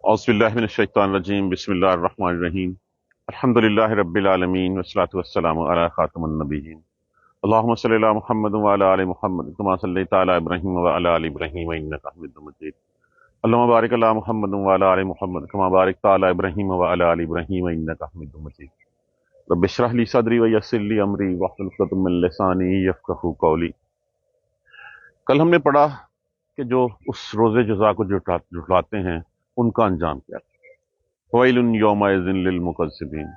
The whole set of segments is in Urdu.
اعوذ باللہ من الشیطان الرجیم بسم اللہ الرحمن الرحیم الحمد للہ رب العالمین والصلاة والسلام علی خاتم النبیین اللہم صلی علی محمد وعلی آل محمد کما صلیت علی ابراہیم وعلی آل ابراہیم انک حمید مجید اللہم بارک علی محمد وعلی آل محمد کما بارکت علی ابراہیم وعلی آل ابراہیم انک حمید مجید رب اشرح لی صدری ویسر لی امری واحلل عقدۃ من لسانی یفقہوا قولی۔ کل ہم نے پڑھا کہ جو اس روز جزا کو جھٹلاتے ہیں ان کا انجام کیا ہے۔ وَيْلٌ يَوْمَئِذٍ لِّلْمُكَذِّبِينَ،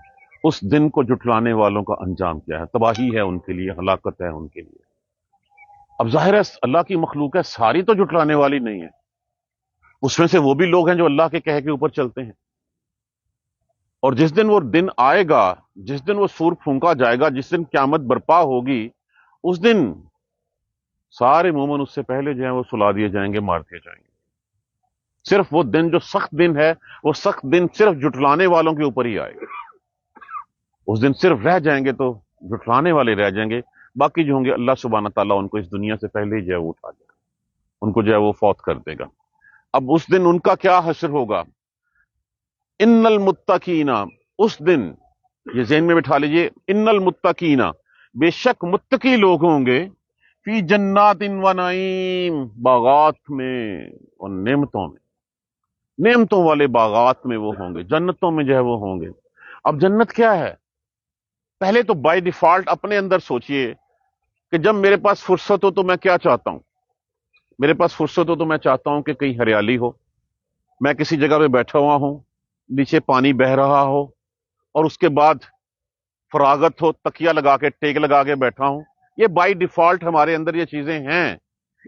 اس دن کو جھٹلانے والوں کا انجام کیا ہے، تباہی ہے ان کے لیے، ہلاکت ہے ان کے لیے۔ اب ظاہر ہے اللہ کی مخلوق ہے، ساری تو جھٹلانے والی نہیں ہے، اس میں سے وہ بھی لوگ ہیں جو اللہ کے کہے کے اوپر چلتے ہیں، اور جس دن وہ دن آئے گا، جس دن وہ سور پھونکا جائے گا، جس دن قیامت برپا ہوگی، اس دن سارے مومن اس سے پہلے جو ہیں وہ سلا دیے جائیں گے، مار دیے جائیں گے۔ صرف وہ دن جو سخت دن ہے، وہ سخت دن صرف جھٹلانے والوں کے اوپر ہی آئے گا۔ اس دن صرف رہ جائیں گے تو جھٹلانے والے رہ جائیں گے، باقی جو ہوں گے اللہ سبحانہ تعالیٰ ان کو اس دنیا سے پہلے ہی جو ہے وہ اٹھا دے گا، ان کو جو ہے وہ فوت کر دے گا۔ اب اس دن ان کا کیا حشر ہوگا؟ ان المتقین، اس دن یہ ذہن میں بٹھا لیجئے، ان المتقین، بے شک متقی لوگ ہوں گے، فی جنات و نعیم، باغات میں اور نعمتوں میں، نعمتوں والے باغات میں وہ ہوں گے، جنتوں میں جو ہے وہ ہوں گے۔ اب جنت کیا ہے؟ پہلے تو بائی ڈیفالٹ اپنے اندر سوچئے کہ جب میرے پاس فرصت ہو تو میں کیا چاہتا ہوں؟ میرے پاس فرصت ہو تو میں چاہتا ہوں کہ کہیں ہریالی ہو، میں کسی جگہ پہ بیٹھا ہوا ہوں، نیچے پانی بہہ رہا ہو، اور اس کے بعد فراغت ہو، تکیہ لگا کے، ٹیک لگا کے بیٹھا ہوں۔ یہ بائی ڈیفالٹ ہمارے اندر یہ چیزیں ہیں،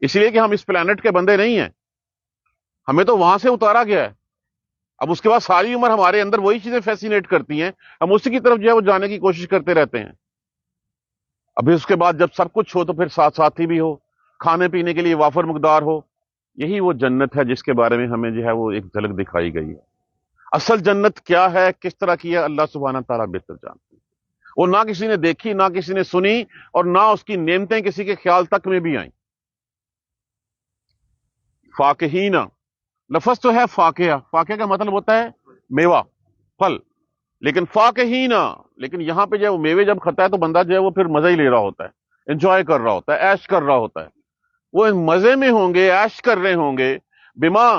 اس لیے کہ ہم اس پلانٹ کے بندے نہیں ہیں، ہمیں تو وہاں سے اتارا گیا ہے۔ اب اس کے بعد ساری عمر ہمارے اندر وہی چیزیں فیسینیٹ کرتی ہیں، ہم اسی کی طرف جو ہے وہ جانے کی کوشش کرتے رہتے ہیں۔ ابھی اس کے بعد جب سب کچھ ہو تو پھر ساتھ ساتھی بھی ہو، کھانے پینے کے لیے وافر مقدار ہو، یہی وہ جنت ہے جس کے بارے میں ہمیں جو ہے وہ ایک جھلک دکھائی گئی ہے۔ اصل جنت کیا ہے، کس طرح کی ہے، اللہ سبحانہ تعالیٰ بہتر جانتے ہیں۔ وہ نہ کسی نے دیکھی، نہ کسی نے سنی، اور نہ اس کی نعمتیں کسی کے خیال تک میں بھی آئیں۔ فاکہین، لفظ تو ہے فاکہہ، فاکہہ کا مطلب ہوتا ہے میوہ، پھل، لیکن فاکہین، لیکن یہاں پہ جو ہے وہ میوے جب کھاتا ہے تو بندہ جو ہے وہ پھر مزہ ہی لے رہا ہوتا ہے، انجوائے کر رہا ہوتا ہے، عیش کر رہا ہوتا ہے۔ وہ مزے میں ہوں گے، عیش کر رہے ہوں گے، بما،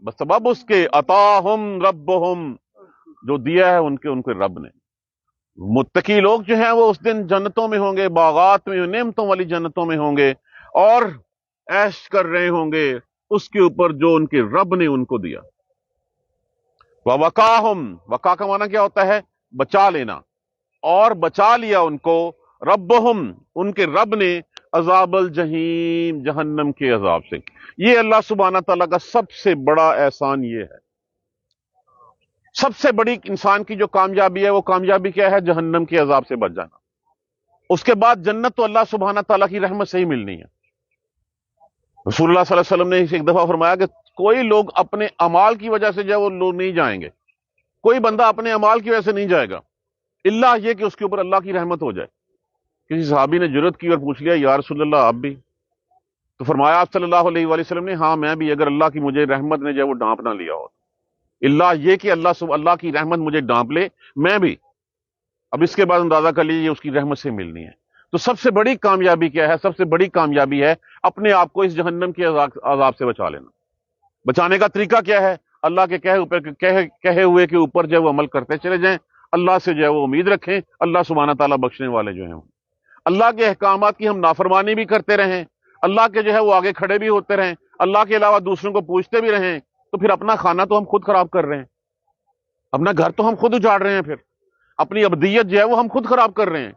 بسبب اس کے، عطاہم ربہم، جو دیا ہے ان کے رب نے۔ متقی لوگ جو ہیں وہ اس دن جنتوں میں ہوں گے، باغات میں، نعمتوں والی جنتوں میں ہوں گے، اور عیش کر رہے ہوں گے اس کے اوپر جو ان کے رب نے ان کو دیا۔ وَوَقَاهُمْ، وقا کا معنی کیا ہوتا ہے؟ بچا لینا، اور بچا لیا ان کو، ربہم، ان کے رب نے، عذاب الجحیم، جہنم کے عذاب سے۔ یہ اللہ سبحانہ تعالیٰ کا سب سے بڑا احسان یہ ہے۔ سب سے بڑی انسان کی جو کامیابی ہے، وہ کامیابی کیا ہے؟ جہنم کے عذاب سے بچ جانا۔ اس کے بعد جنت تو اللہ سبحانہ تعالیٰ کی رحمت سے ہی ملنی ہے۔ رسول اللہ صلی اللہ علیہ وسلم نے ایک دفعہ فرمایا کہ کوئی لوگ اپنے اعمال کی وجہ سے جو ہے وہ لوگ نہیں جائیں گے، کوئی بندہ اپنے اعمال کی وجہ سے نہیں جائے گا، اللہ یہ کہ اس کے اوپر اللہ کی رحمت ہو جائے۔ کسی صحابی نے جرأت کی اور پوچھ لیا، یا رسول اللہ آپ بھی؟ تو فرمایا آپ صلی اللہ علیہ وآلہ وسلم نے، ہاں میں بھی، اگر اللہ کی مجھے رحمت نے جو ہے وہ ڈانپ نہ لیا ہو، اللہ یہ کہ اللہ کی رحمت مجھے ڈانپ لے، میں بھی۔ اب اس کے بعد اندازہ کر لیجیے اس کی رحمت سے ملنی ہے۔ تو سب سے بڑی کامیابی کیا ہے؟ سب سے بڑی کامیابی ہے اپنے آپ کو اس جہنم کے عذاب سے بچا لینا۔ بچانے کا طریقہ کیا ہے؟ اللہ کے کہے ہوئے کے اوپر جو ہے وہ عمل کرتے چلے جائیں، اللہ سے جو ہے وہ امید رکھیں، اللہ سبحانہ تعالیٰ بخشنے والے جو ہیں، اللہ کے احکامات کی ہم نافرمانی بھی کرتے رہیں، اللہ کے جو ہے وہ آگے کھڑے بھی ہوتے رہیں، اللہ کے علاوہ دوسروں کو پوچھتے بھی رہیں، تو پھر اپنا کھانا تو ہم خود خراب کر رہے ہیں، اپنا گھر تو ہم خود اجاڑ رہے ہیں، پھر اپنی ابدیت جو ہے وہ ہم خود خراب کر رہے ہیں۔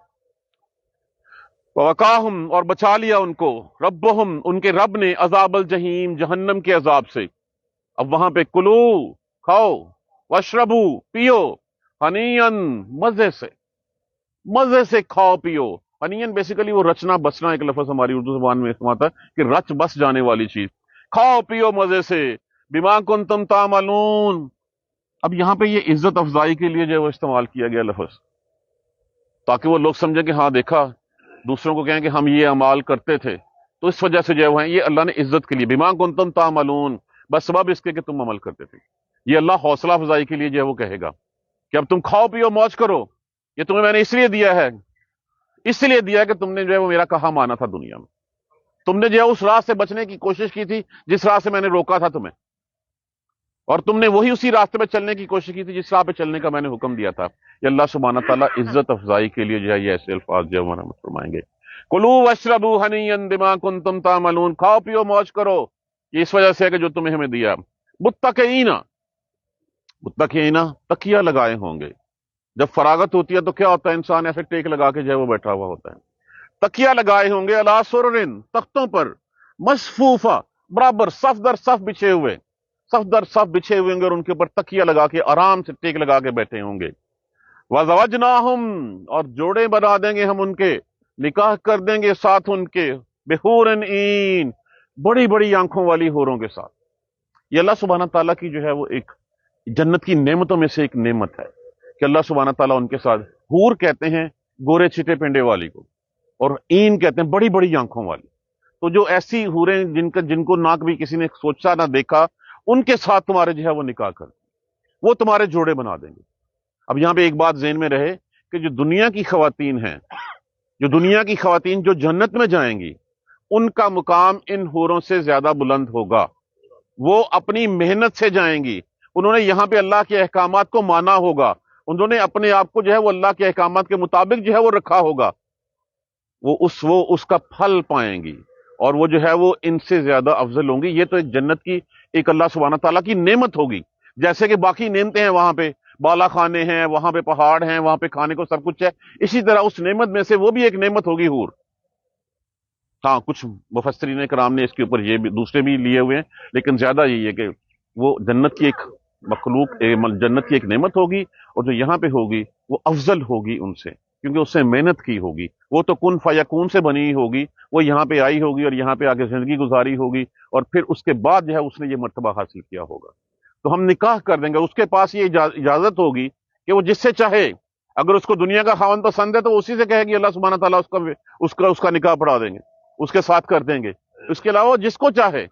وَوَقَاهُمْ، اور بچا لیا ان کو، ربہم، ان کے رب نے، عذاب الجحیم، جہنم کے عذاب سے۔ اب وہاں پہ کلو، کھاؤ، واشربو، پیو، ہنیئن، مزے سے کھاؤ پیو۔ ہنیئن بیسیکلی وہ رچنا بسنا ایک لفظ ہماری اردو زبان میں استعمال ہوتا ہے کہ رچ بس جانے والی چیز، کھاؤ پیو مزے سے، بما کنتم تعملون۔ اب یہاں پہ یہ عزت افزائی کے لیے جو ہے وہ استعمال کیا گیا لفظ، تاکہ وہ لوگ سمجھیں کہ ہاں دیکھا، دوسروں کو کہیں کہ ہم یہ اعمال کرتے تھے، تو اس وجہ سے جو ہے وہ ہیں، یہ اللہ نے عزت کے لیے، بما کنتم تعملون، بس سبب اس کے کہ تم عمل کرتے تھے۔ یہ اللہ حوصلہ افزائی کے لیے جو ہے وہ کہے گا کہ اب تم کھاؤ پیو موج کرو، یہ تمہیں میں نے اس لیے دیا ہے، اس لیے دیا ہے کہ تم نے جو ہے وہ میرا کہا مانا تھا دنیا میں، تم نے جو ہے اس راہ سے بچنے کی کوشش کی تھی جس راہ سے میں نے روکا تھا تمہیں، اور تم نے وہی اسی راستے پہ چلنے کی کوشش کی تھی جس راہ پہ چلنے کا میں نے حکم دیا تھا۔ یہ اللہ سبحانہ تعالیٰ عزت افزائی کے لیے جو ہے یہ ایسے الفاظ جو ہے وہ ہمیں فرمائیں گے۔ کلو واشربو ہنیئا بما کنتم تعملون، کھاؤ پیو موج کرو، یہ اس وجہ سے ہے کہ جو تمہیں ہمیں دیا۔ متقینا، متقینا تکیہ لگائے ہوں گے، جب فراغت ہوتی ہے تو کیا ہوتا ہے، انسان ایسے ٹیک لگا کے جو ہے وہ بیٹھا ہوا ہوتا ہے۔ تکیہ لگائے ہوں گے علی سرر، تختوں پر، مصفوفہ، برابر صف در صف بچھے ہوئے، صف در صف بچھے ہوئے ہوں گے اور ان کے اوپر تکیہ لگا کے آرام سے ٹیک لگا کے بیٹھے ہوں گے۔ وَزَوَجْنَاهُمْ، اور جوڑے بنا دیں گے ہم ان کے، نکاح کر دیں گے ساتھ ان کے، بِحُورٍ عِین، بڑی بڑی آنکھوں والی حوروں کے ساتھ۔ یہ اللہ سبحانہ تعالیٰ کی جو ہے وہ ایک جنت کی نعمتوں میں سے ایک نعمت ہے کہ اللہ سبحانہ تعالیٰ ان کے ساتھ، حور کہتے ہیں گورے چٹے پنڈے والی کو، اور عین کہتے ہیں بڑی بڑی آنکھوں والی۔ تو جو ایسی حوریں جن کو ناک بھی کسی نے سوچا نہ دیکھا، ان کے ساتھ تمہارے جو ہے وہ نکاح کر، وہ تمہارے جوڑے بنا دیں گے۔ اب یہاں پہ ایک بات ذہن میں رہے کہ جو دنیا کی خواتین ہیں، جو دنیا کی خواتین جو جنت میں جائیں گی، ان کا مقام ان حوروں سے زیادہ بلند ہوگا۔ وہ اپنی محنت سے جائیں گی، انہوں نے یہاں پہ اللہ کے احکامات کو مانا ہوگا، انہوں نے اپنے آپ کو جو ہے وہ اللہ کے احکامات کے مطابق جو ہے وہ رکھا ہوگا، وہ اس کا پھل پائیں گی، اور وہ جو ہے وہ ان سے زیادہ افضل ہوں گی۔ یہ تو ایک جنت کی ایک اللہ سبحانہ تعالیٰ کی نعمت ہوگی، جیسے کہ باقی نعمتیں ہیں، وہاں پہ بالا خانے ہیں، وہاں پہ پہاڑ ہیں، وہاں پہ کھانے کو سب کچھ ہے، اسی طرح اس نعمت میں سے وہ بھی ایک نعمت ہوگی حور۔ ہاں کچھ مفسرین کرام نے اس کے اوپر یہ بھی دوسرے بھی لیے ہوئے ہیں، لیکن زیادہ یہی ہے کہ وہ جنت کی ایک مخلوق، جنت کی ایک نعمت ہوگی، اور جو یہاں پہ ہوگی وہ افضل ہوگی ان سے، کیونکہ اس سے محنت کی ہوگی، وہ تو کن فیکون سے بنی ہوگی، وہ یہاں پہ آئی ہوگی اور یہاں پہ آگے زندگی گزاری ہوگی، اور پھر اس کے بعد جو ہے اس نے یہ مرتبہ حاصل کیا ہوگا۔ تو ہم نکاح کر دیں گے، اس کے پاس یہ اجازت ہوگی کہ وہ جس سے چاہے، اگر اس کو دنیا کا خاوند پسند ہے تو اسی سے کہے گی اللہ سبحانہ تعالیٰ اس کا نکاح پڑھا دیں گے، اس کے ساتھ کر دیں گے۔ اس کے علاوہ جس کو چاہے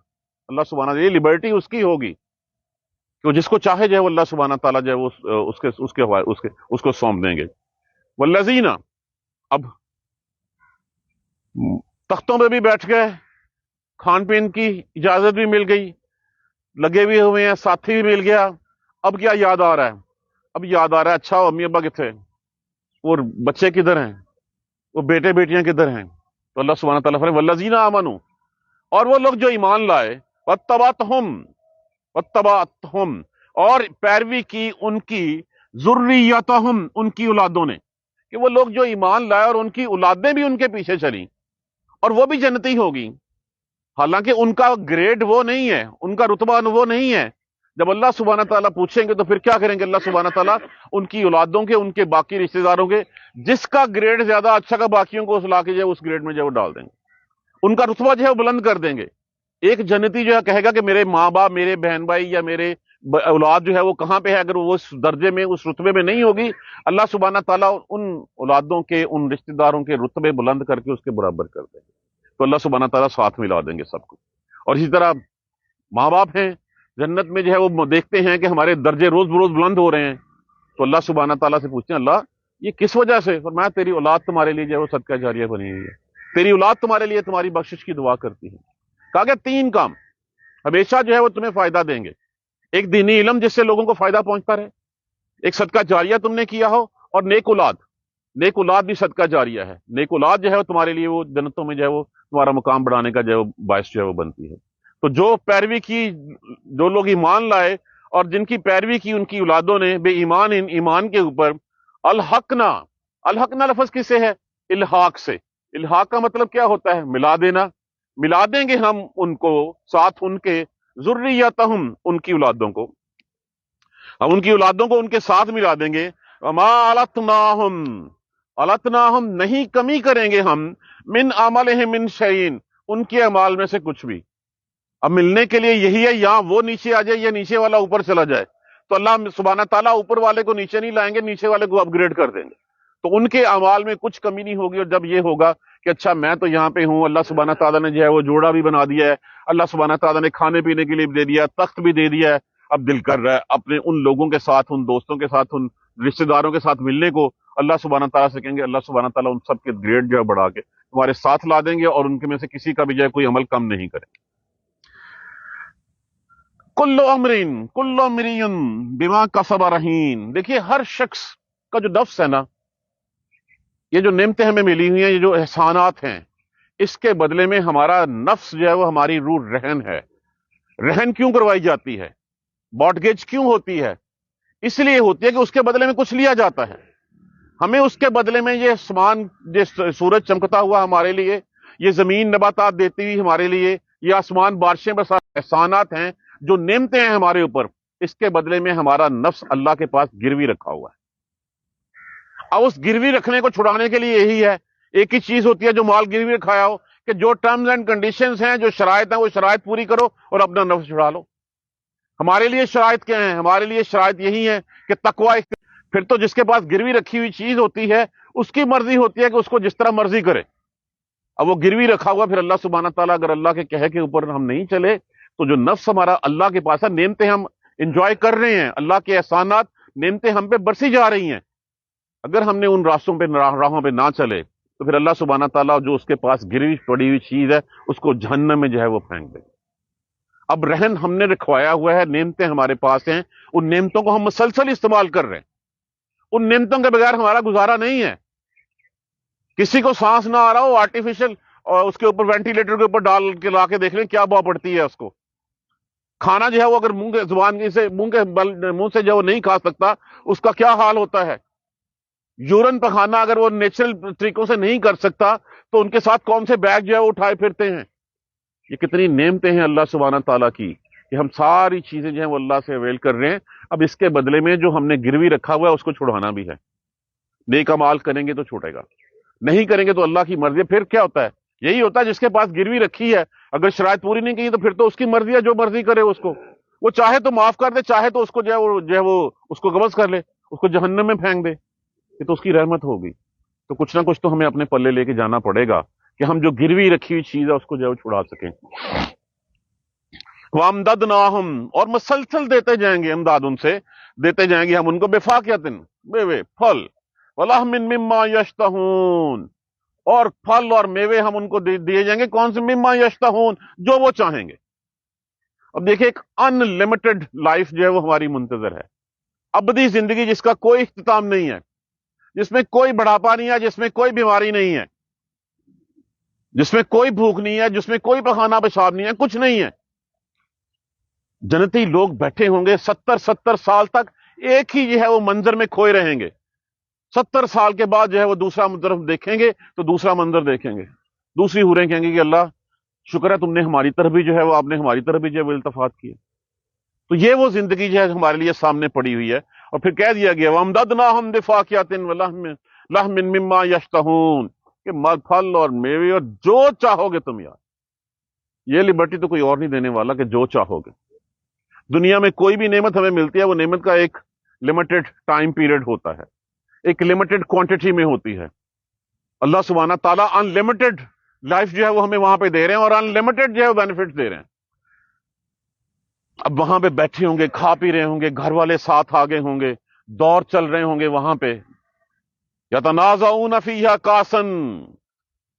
اللہ سبحانہ، یہ لبرٹی اس کی ہوگی کہ وہ جس کو چاہے جو ہے وہ اللہ سبحانہ تعالیٰ جو ہے وہ اس کو سونپ دیں گے۔ والذین، اب تختوں پہ بھی بیٹھ گئے، کھان پین کی اجازت بھی مل گئی، لگے بھی ہوئے ہیں، ساتھی بھی مل گیا، اب کیا یاد آ رہا ہے؟ اب یاد آ رہا ہے اچھا امی ابا کتنے، وہ بچے کدھر ہیں، وہ بیٹے بیٹیاں کدھر ہیں؟ تو اللہ سبحانہ تعالیٰ فرمائے والذین آمنوا، اور وہ لوگ جو ایمان لائے، واتبعتہم، اور پیروی کی ان کی، ذریتہم، ان کی اولادوں نے، کہ وہ لوگ جو ایمان لائے اور ان کی اولادیں بھی ان کے پیچھے چلیں، اور وہ بھی جنتی ہوگی، حالانکہ ان کا گریڈ وہ نہیں ہے، ان کا رتبہ وہ نہیں ہے۔ جب اللہ سبحانہ تعالیٰ پوچھیں گے تو پھر کیا کریں گے اللہ سبحانہ تعالیٰ؟ ان کی اولادوں کے، ان کے باقی رشتہ داروں کے، جس کا گریڈ زیادہ اچھا کا باقیوں کو لا کے جو ہے اس گریڈ میں جو ہے وہ ڈال دیں گے، ان کا رتبہ جو ہے وہ بلند کر دیں گے۔ ایک جنتی جو ہے کہے گا کہ میرے ماں باپ، میرے بہن بھائی یا میرے اولاد جو ہے وہ کہاں پہ ہے، اگر وہ اس درجے میں، اس رتبے میں نہیں ہوگی، اللہ سبحانہ تعالیٰ ان اولادوں کے، ان رشتہ داروں کے رتبے بلند کر کے اس کے برابر کر دیں گے، تو اللہ سبحانہ تعالیٰ ساتھ ملا دیں گے سب کو۔ اور اسی طرح ماں باپ ہیں جنت میں جو ہے وہ دیکھتے ہیں کہ ہمارے درجے روز بروز بلند ہو رہے ہیں، تو اللہ سبحانہ تعالیٰ سے پوچھتے ہیں اللہ یہ کس وجہ سے؟ فرمایا تیری اولاد تمہارے لیے جو ہے وہ صدقہ جاریہ بنی ہوئی ہے، تیری اولاد تمہارے لیے تمہاری بخشش کی دعا کرتی ہے۔ کہا کہ 3 کام ہمیشہ جو ہے وہ تمہیں فائدہ دیں گے، ایک دینی علم جس سے لوگوں کو فائدہ پہنچتا رہے، ایک صدقہ جاریہ تم نے کیا ہو، اور نیک اولاد، نیک اولاد بھی صدقہ جاریہ ہے، نیک اولاد جو ہے وہ تمہارے لیے وہ جنتوں میں جو ہے وہ تمہارا مقام بڑھانے کا جو ہے وہ باعث جو ہے وہ بنتی ہے۔ تو جو پیروی کی، جو لوگ ایمان لائے اور جن کی پیروی کی ان کی اولادوں نے، بے ایمان ان ایمان کے اوپر، الحقنا، الحقنا لفظ کس سے ہے؟ الحاق سے۔ الحاق کا مطلب کیا ہوتا ہے؟ ملا دینا، ملا دیں گے ہم ان کو ساتھ ان کے، ذریتہم، ان کی اولادوں کو، ہم ان کی اولادوں کو ان کے ساتھ ملا دیں گے۔ وما علتناہم، علتناہم، نہیں کمی کریں گے ہم، من عملہم من شیئن، ان کے اعمال میں سے کچھ بھی۔ اب ملنے کے لیے یہی ہے، یا وہ نیچے آ جائے یا نیچے والا اوپر چلا جائے، تو اللہ سبحانہ تعالیٰ اوپر والے کو نیچے نہیں لائیں گے، نیچے والے کو اپ گریڈ کر دیں گے، تو ان کے اعمال میں کچھ کمی نہیں ہوگی۔ اور جب یہ ہوگا کہ اچھا میں تو یہاں پہ ہوں، اللہ سبحانہ تعالیٰ نے جو ہے وہ جوڑا بھی بنا دیا ہے، اللہ سبحانہ تعالیٰ نے کھانے پینے کے لیے بھی دے دیا، تخت بھی دے دیا ہے، اب دل کر رہا ہے اپنے ان لوگوں کے ساتھ، ان دوستوں کے ساتھ، ان رشتہ داروں کے ساتھ ملنے کو، اللہ سبحانہ تعالیٰ سے کہیں گے، اللہ سبحانہ تعالیٰ ان سب کے گریڈ جو ہے بڑھا کے تمہارے ساتھ لا دیں گے، اور ان کے میں سے کسی کا بھی جو ہے کوئی عمل کم نہیں کرے. کل امرئ بما کسب رہین. دیکھیے ہر شخص کا جو نفس ہے نا، یہ جو نعمتیں ہمیں ملی ہوئی ہیں، یہ جو احسانات ہیں، اس کے بدلے میں ہمارا نفس جو ہے وہ ہماری روح رہن ہے. رہن کیوں کروائی جاتی ہے، مارٹگیج کیوں ہوتی ہے؟ اس لیے ہوتی ہے کہ اس کے بدلے میں کچھ لیا جاتا ہے. ہمیں اس کے بدلے میں یہ آسمان، یہ سورج چمکتا ہوا ہمارے لیے، یہ زمین نباتات دیتی ہوئی ہمارے لیے، یہ آسمان بارشیں بس احسانات ہیں، جو نعمتیں ہیں ہمارے اوپر. اس کے بدلے میں ہمارا نفس اللہ کے پاس گروی رکھا ہوا ہے. اب اس گروی رکھنے کو چھڑانے کے لیے یہی ہے، ایک ہی چیز ہوتی ہے جو مال گروی رکھایا ہو، کہ جو ٹرمز اینڈ کنڈیشنز ہیں، جو شرائط ہیں، وہ شرائط پوری کرو اور اپنا نفس چھڑا لو. ہمارے لیے شرائط کیا ہیں؟ ہمارے لیے شرائط یہی ہے کہ تقوی. پھر تو جس کے پاس گروی رکھی ہوئی چیز ہوتی ہے، اس کی مرضی ہوتی ہے کہ اس کو جس طرح مرضی کرے. اب وہ گروی رکھا ہوا، پھر اللہ سبحانہ تعالیٰ اگر اللہ کے کہے کے اوپر ہم نہیں چلے، تو جو نفس ہمارا اللہ کے پاس ہے، نعمتیں ہم انجوائے کر رہے ہیں، اللہ کے احسانات، نعمتیں ہم پہ برسی جا رہی ہیں، اگر ہم نے ان راستوں پہ، راہوں پہ نہ چلے، تو پھر اللہ سبحانہ تعالیٰ جو اس کے پاس گروی پڑی ہوئی چیز ہے، اس کو جہنم میں جو ہے وہ پھینک دے. اب رہن ہم نے رکھوایا ہوا ہے، نعمتیں ہمارے پاس ہیں، ان نعمتوں کو ہم مسلسل استعمال کر رہے ہیں. ان نعمتوں کے بغیر ہمارا گزارا نہیں ہے. کسی کو سانس نہ آ رہا ہو، آرٹیفیشل اور اس کے اوپر وینٹیلیٹر کے اوپر ڈال کے لا کے دیکھ لیں کیا بوا پڑتی ہے اس کو. کھانا جو ہے وہ اگر منہ کے زبان سے، منہ سے جو وہ نہیں کھا سکتا، اس کا کیا حال ہوتا ہے. یورن پخانا اگر وہ نیچرل طریقوں سے نہیں کر سکتا، تو ان کے ساتھ کون سے بیگ جو ہے وہ اٹھائے پھرتے ہیں. یہ کتنی نعمتیں ہیں اللہ سبحانہ تعالیٰ کی، کہ ہم ساری چیزیں جو ہیں وہ اللہ سے اویل کر رہے ہیں. اب اس کے بدلے میں جو ہم نے گروی رکھا ہوا ہے، اس کو چھڑوانا بھی ہے. نیک اعمال کریں گے تو چھوٹے گا، نہیں کریں گے تو اللہ کی مرضی ہے. پھر کیا ہوتا ہے؟ یہی ہوتا ہے جس کے پاس گروی رکھی ہے، اگر شرائط پوری نہیں کی تو پھر تو اس کی مرضی ہے، جو مرضی کرے اس کو. وہ چاہے تو معاف کر دے، چاہے تو اس کو جو ہے وہ اس کو قبض کر لے، اس کو جہنم میں پھینک دے. یہ تو اس کی رحمت ہوگی. تو کچھ نہ کچھ تو ہمیں اپنے پلے لے کے جانا پڑے گا، کہ ہم جو گروی رکھی ہوئی چیز ہے اس کو جو ہے وہ چھڑا سکیں. وَأَمْدَدْنَاهُمْ، اور مسلسل دیتے جائیں گے، امداد ان سے دیتے جائیں گے ہم ان کو، بِفَاكِهَةٍ، میوے، پھل، وَلَحْمٍ مِّمَّا يَشْتَهُونَ، اور پھل اور میوے ہم ان کو دیے جائیں گے. کون سے؟ مما یشتہون، جو وہ چاہیں گے. اب دیکھیں ایک ان لمیٹڈ لائف جو ہے وہ ہماری منتظر ہے، ابدی زندگی جس کا کوئی اختتام نہیں ہے، جس میں کوئی بڑھاپا نہیں ہے، جس میں کوئی بیماری نہیں ہے، جس میں کوئی بھوک نہیں ہے، جس میں کوئی پخانہ پیشاب نہیں ہے، کچھ نہیں ہے. جنتی لوگ بیٹھے ہوں گے 70 سال تک ایک ہی جو ہے وہ منظر میں کھوئے رہیں گے. 70 سال کے بعد جو ہے وہ دوسرا طرف دیکھیں گے تو دوسرا منظر دیکھیں گے. دوسری حوریں کہیں گے کہ اللہ شکر ہے تم نے ہماری طرف بھی جو ہے وہ، آپ نے ہماری طرف بھی جو ہے وہ التفات کیا. تو یہ وہ زندگی جو ہے ہمارے لیے سامنے پڑی ہوئی ہے. اور پھر کہہ دیا گیا وَأَمْدَدْنَاهُمْ بِفَاكِهَةٍ وَلَحْمٍ مِّمَّا يَشْتَهُونَ، کہ پھل اور میوے اور جو چاہو گے تم. یار یہ لبرٹی تو کوئی اور نہیں دینے والا، کہ جو چاہو گے. دنیا میں کوئی بھی نعمت ہمیں ملتی ہے، وہ نعمت کا ایک لمیٹڈ ٹائم پیریڈ ہوتا ہے، ایک لمیٹڈ کوانٹٹی میں ہوتی ہے. اللہ سبحانہ تعالیٰ ان لمیٹڈ لائف جو ہے وہ ہمیں وہاں پہ دے رہے ہیں، اور ان لمیٹڈ جو ہے بینیفٹ دے رہے ہیں. اب وہاں پہ بیٹھے ہوں گے، کھا پی رہے ہوں گے، گھر والے ساتھ آگے ہوں گے، دور چل رہے ہوں گے وہاں پہ. یتنازعون فیہا کاسن،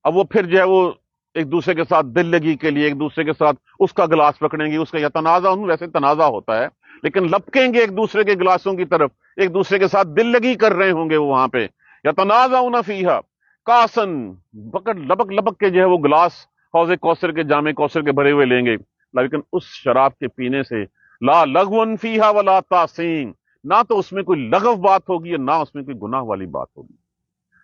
اب وہ پھر جو ہے وہ ایک دوسرے کے ساتھ دل لگی کے لیے ایک دوسرے کے ساتھ اس کا گلاس پکڑیں گے. اس کا یتنازعون ویسے تنازع ہوتا ہے، لیکن لپکیں گے ایک دوسرے کے گلاسوں کی طرف، ایک دوسرے کے ساتھ دل لگی کر رہے ہوں گے وہ وہاں پہ. یتنازعون فیہا کاسن، لپک لپک کے جو ہے وہ گلاس حوض کوثر کے، جام کوثر کے بھرے ہوئے لیں گے، لیکن اس شراب کے پینے سے لا لغو فیہا ولا تاثیم، نہ تو اس میں کوئی لغو بات ہوگی اور نہ اس میں کوئی گناہ والی بات ہوگی.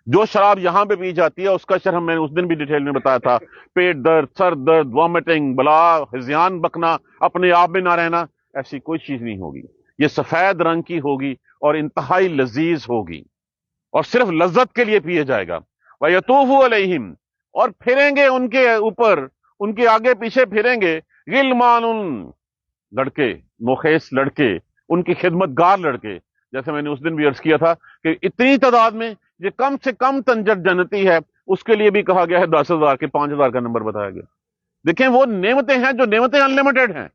جو شراب یہاں پہ پی جاتی ہے اس کا شرح میں نے اس دن بھی ڈیٹیل میں بتایا تھا، پیٹ درد، سر درد، وامٹنگ، بلا، ہذیان بکنا، اپنے آپ میں نہ رہنا، ایسی کوئی چیز نہیں ہوگی. یہ سفید رنگ کی ہوگی اور انتہائی لذیذ ہوگی، اور صرف لذت کے لیے پیے جائے گا. وَيَطُوفُ عَلَيْهِمْ، اور پھریں گے ان کے اوپر، ان کے آگے پیچھے پھریں گے، غلمان، لڑکے، مخیس لڑکے، ان کی خدمت گار لڑکے. جیسے میں نے اس دن بھی عرض کیا تھا کہ اتنی تعداد میں یہ کم سے کم تنجر جنتی ہے، اس کے لیے بھی کہا گیا ہے 10,000 کے 5,000 کا نمبر بتایا گیا. دیکھیں وہ نعمتیں ہیں جو نعمتیں ان لمیٹڈ ہیں،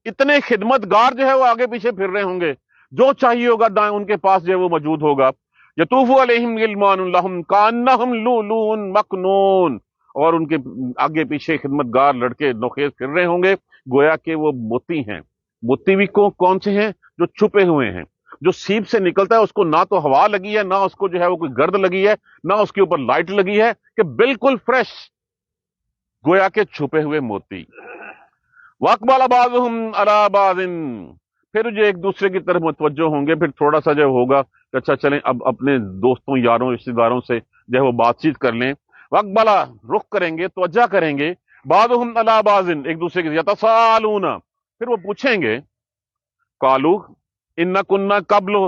اتنے خدمت گار جو ہے وہ آگے پیچھے پھر رہے ہوں گے، جو چاہیے ہوگا دائیں ان کے پاس جو ہے وہ موجود ہوگا۔ یطوف علیہم غلمان لہم کانہم لؤلؤ مکنون، اور ان کے آگے پیچھے خدمت گار لڑکے نوخیز پھر رہے ہوں گے گویا کہ وہ موتی ہیں۔ موتی بھی کون سے ہیں؟ جو چھپے ہوئے ہیں، جو سیپ سے نکلتا ہے اس کو نہ تو ہوا لگی ہے، نہ اس کو جو ہے وہ کوئی گرد لگی ہے، نہ اس کے اوپر لائٹ لگی ہے، کہ بالکل فریش، گویا کہ چھپے ہوئے موتی۔ وَأَقْبَلَ بَعْضُهُمْ عَلَىٰ بَعْضٍ، پھر جو ایک دوسرے کی طرف متوجہ ہوں گے، پھر تھوڑا سا جو ہوگا کہ اچھا چلیں اب اپنے دوستوں یاروں رشتہ داروں سے جو ہے وہ بات چیت کر لیں۔ وَأَقْبَلَ، رخ کریں گے، توجہ کریں گے، بَعْضُهُمْ عَلَىٰ بَعْضٍ، ایک دوسرے کے يَتَسَاءَلُونَ، پھر وہ پوچھیں گے، قَالُوا إِنَّا كُنَّا قَبْلُ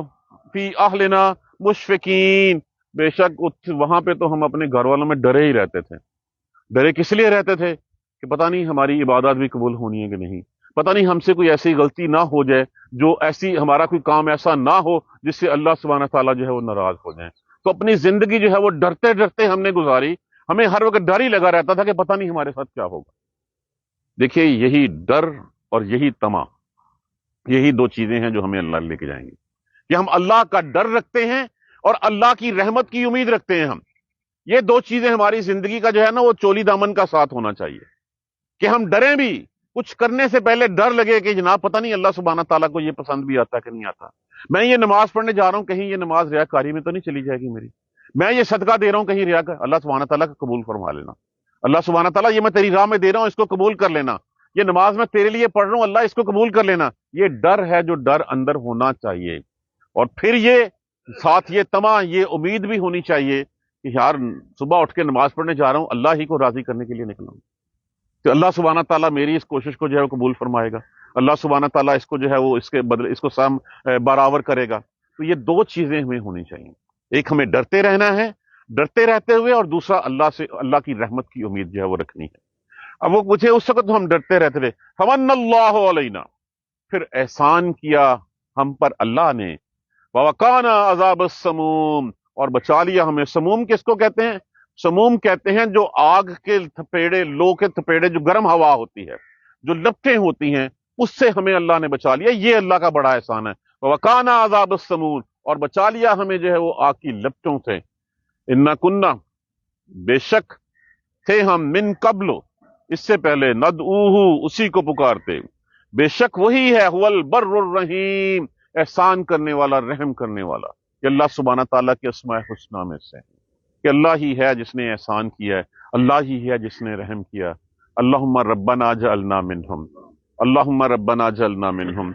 فِي أَهْلِنَا مُشْفِقِينَ، بے شک وہاں پہ تو ہم اپنے گھر والوں میں ڈرے ہی رہتے تھے۔ ڈرے کس لیے رہتے تھے؟ کہ پتہ نہیں ہماری عبادات بھی قبول ہونی ہے کہ نہیں، پتہ نہیں ہم سے کوئی ایسی غلطی نہ ہو جائے، جو ایسی ہمارا کوئی کام ایسا نہ ہو جس سے اللہ سبحانہ تعالیٰ جو ہے وہ ناراض ہو جائیں۔ تو اپنی زندگی جو ہے وہ ڈرتے ڈرتے ہم نے گزاری، ہمیں ہر وقت ڈر ہی لگا رہتا تھا کہ پتہ نہیں ہمارے ساتھ کیا ہوگا۔ دیکھیے یہی ڈر اور یہی طمع، یہی دو چیزیں ہیں جو ہمیں اللہ لے کے جائیں گی، کہ ہم اللہ کا ڈر رکھتے ہیں اور اللہ کی رحمت کی امید رکھتے ہیں ہم۔ یہ دو چیزیں ہماری زندگی کا جو ہے نا وہ چولی دامن کا ساتھ ہونا چاہیے، کہ ہم ڈریں بھی، کچھ کرنے سے پہلے ڈر لگے کہ جناب پتہ نہیں اللہ سبحانہ تعالیٰ کو یہ پسند بھی آتا کہ نہیں آتا، میں یہ نماز پڑھنے جا رہا ہوں کہیں یہ نماز ریاکاری میں تو نہیں چلی جائے گی میری، میں یہ صدقہ دے رہا ہوں کہیں ریا کر، اللہ سبحانہ تعالیٰ کا قبول فرما لینا، اللہ سبحانہ تعالیٰ یہ میں تیری راہ میں دے رہا ہوں اس کو قبول کر لینا، یہ نماز میں تیرے لیے پڑھ رہا ہوں اللہ اس کو قبول کر لینا۔ یہ ڈر ہے جو ڈر اندر ہونا چاہیے، اور پھر یہ ساتھ یہ طمع، یہ امید بھی ہونی چاہیے کہ یار صبح اٹھ کے نماز پڑھنے جا رہا ہوں اللہ ہی کو راضی کرنے کے لیے نکلا ہوں، کہ اللہ سبحانہ تعالیٰ میری اس کوشش کو جو ہے وہ قبول فرمائے گا، اللہ سبحانہ تعالیٰ اس کو جو ہے وہ اس کے بدلے اس کو سام برابر کرے گا۔ تو یہ دو چیزیں ہمیں ہونی چاہیے، ایک ہمیں ڈرتے رہنا ہے، ڈرتے رہتے ہوئے، اور دوسرا اللہ کی رحمت کی امید جو ہے وہ رکھنی ہے۔ اب وہ مجھے اس وقت ہم ڈرتے رہتے تھے، فمن اللہ علینا، پھر احسان کیا ہم پر اللہ نے، ووقانا عذاب السموم، اور بچا لیا ہمیں۔ سموم کس کو کہتے ہیں؟ سموم کہتے ہیں جو آگ کے تھپیڑے، لو کے تھپیڑے، جو گرم ہوا ہوتی ہے، جو لپٹیں ہوتی ہیں، اس سے ہمیں اللہ نے بچا لیا۔ یہ اللہ کا بڑا احسان ہے، ووقانا عذاب السموم، اور بچا لیا ہمیں جو ہے وہ آگ کی لپٹوں سے۔ انا کننا، بے شک تھے ہم، من قبل، اس سے پہلے، ندعوہ، اسی کو پکارتے، بے شک وہی ہے، هو البر الرحیم، احسان کرنے والا، رحم کرنے والا۔ کہ اللہ سبحانہ تعالیٰ کے اسماء حسنہ میں سے کہ اللہ ہی ہے جس نے احسان کیا ہے، اللہ ہی ہے جس نے رحم کیا۔ اللہم ربنا جعلنا منہم، اللہم ربنا جعلنا منہم،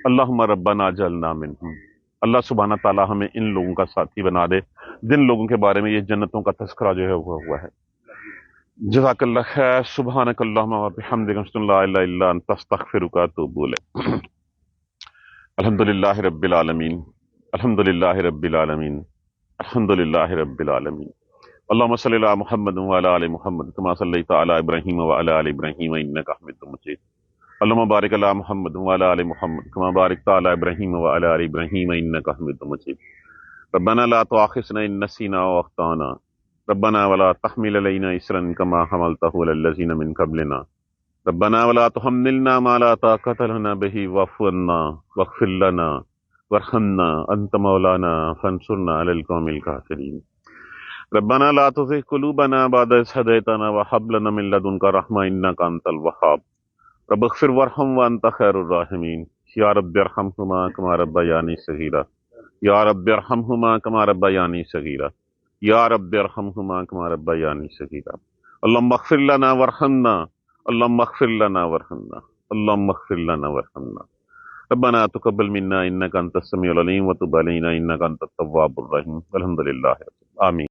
اللہم ربنا جعلنا منہم۔ اللہ سبحانہ تعالیٰ ہمیں ان لوگوں کا ساتھی بنا دے جن لوگوں کے بارے میں یہ جنتوں کا تذکرہ جو ہے ہوا ہے۔ جزاک اللہ خیر، سبحانک اللہم و بحمدک، اشہد ان لا الہ الا انت، استغفرک و اتوب الیک۔ الحمدللہ رب العالمین، الحمدللہ رب العالمین، الحمدللہ رب العالمین۔ اللہم صلی علی محمد وعلی آل محمد کما صلیت علی ابراہیم وعلی آل ابراہیم انک حمید مجید۔ اللہم بارک علی محمد وعلی آل محمد کما بارکت علی ابراہیم وعلی آل ابراہیم انک حمید مجید۔ ربنا لا تؤاخذنا ان نسینا واخطانا، ربنا ولا تحمل علينا إصرا كما حملته على الذين من قبلنا، ربنا ولا تحملنا ما لا طاقة لنا به واعف عنا واغفر لنا وارحمنا أنت مولانا فانصرنا على القوم الكافرين، ربنا لا تزغ قلوبنا بعد إذ هديتنا وهب لنا من لدنك رحمة إنك أنت الوهاب، رب اغفر وارحم وأنت خير الراحمين، يا رب ارحمهما كما ربياني صغيرا، يا رب ارحمهما كما ربياني صغيرا، یا رب ارحمہما کما ربیانی صغیرا۔ اللہم اغفر لنا وارحمنا، اللہم اغفر لنا وارحمنا، اللہم اغفر لنا وارحمنا۔ ربنا تقبل منا انک انت السمیع العلیم وتب علینا انک انت التواب الرحیم، والحمد للہ آمین۔